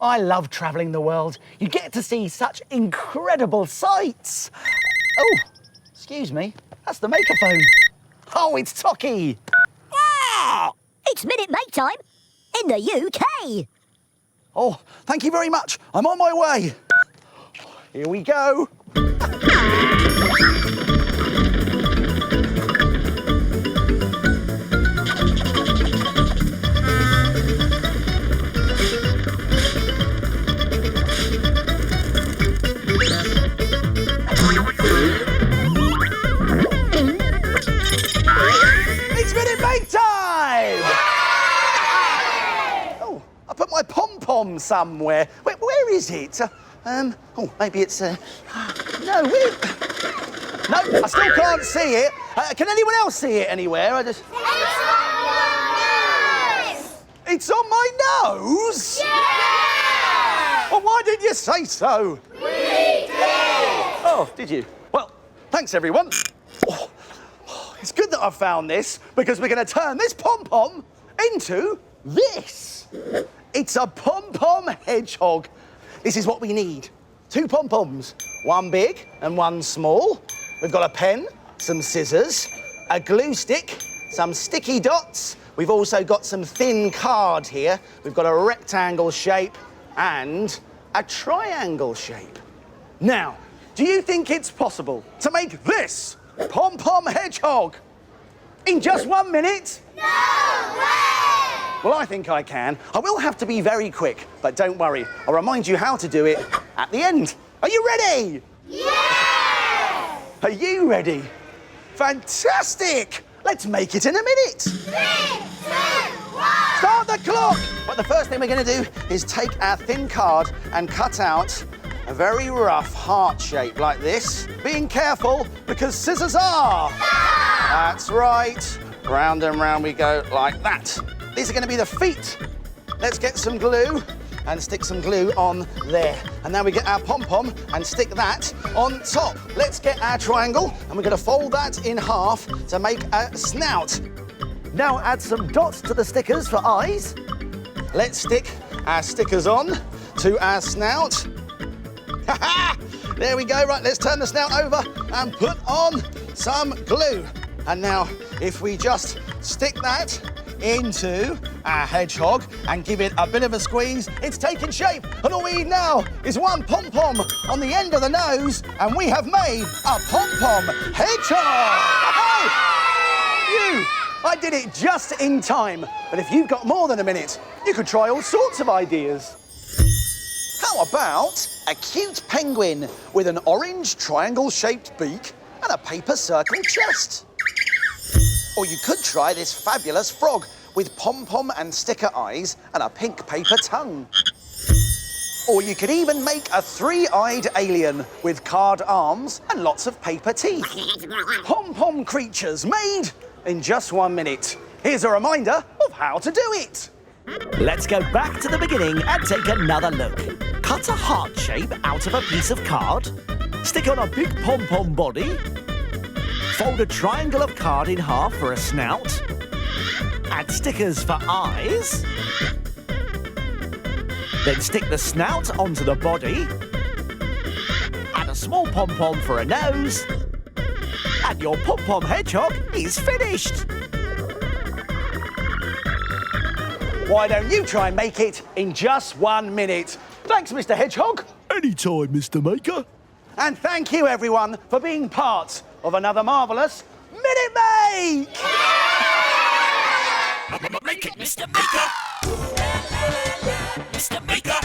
I love travelling the world. You get to see such incredible sights. Oh, excuse me, that's the maker phone. Oh, it's Tocky. Ah! It's Minute Make Time in the UK. Oh, thank you very much. I'm on my way. Here we go. It's Minute Make Time! Oh, I put my pom-pom somewhere. Where is it? Oh, maybe it's... No, where... No, I still can't see it. Can anyone else see it anywhere? It's on my nose? Yeah! Well, why didn't you say so? We did! Oh, did you? Well, thanks, everyone. Oh, it's good that I found this, because we're going to turn this pom-pom into this. It's a Pompom Hedgehog. This is what we need. 2 pom-poms, one big and one small. We've got a pen, some scissors, a glue stick, some sticky dots. We've also got some thin card here. We've got a rectangle shape and a triangle shape. Now, do you think it's possible to make this Pompom Hedgehog in just 1 minute? No way! Well, I think I can. I will have to be very quick, but don't worry. I'll remind you how to do it at the end. Are you ready? Yeah! Are you ready? Fantastic! Let's make it in a minute. 3, 2, 1! Start the clock! But the first thing we're going to do is take our thin card and cut out a very rough heart shape like this. Being careful, because scissors are. That's right. Round and round we go like that. These are going to be the feet. Let's get some glue and stick some glue on there. And now we get our pom-pom and stick that on top. Let's get our triangle and we're going to fold that in half to make a snout. Now add some dots to the stickers for eyes. Let's stick our stickers on to our snout. There we go. Right, let's turn the snout over and put on some glue. And now, if we just stick that into our hedgehog and give it a bit of a squeeze, it's taken shape. And all we need now is one pom-pom on the end of the nose, and we have made a Pompom Hedgehog. You! I did it just in time. But if you've got more than a minute, you could try all sorts of ideas. How about a cute penguin with an orange triangle-shaped beak and a paper circle chest? Or you could try this fabulous frog with pom-pom and sticker eyes and a pink paper tongue. Or you could even make a 3-eyed alien with card arms and lots of paper teeth. Pom-pom creatures made in just 1 minute. Here's a reminder of how to do it. Let's go back to the beginning and take another look. Cut a heart shape out of a piece of card. Stick on a big pom-pom body. Fold a triangle of card in half for a snout. Add stickers for eyes. Then stick the snout onto the body. Add a small pom-pom for a nose. And your Pompom Hedgehog is finished. Why don't you try and make it in just 1 minute? Thanks, Mr. Hedgehog. Anytime, Mr. Maker. And thank you, everyone, for being part of another marvellous Minute Make! Make it, Mr. Maker. Mr. Maker.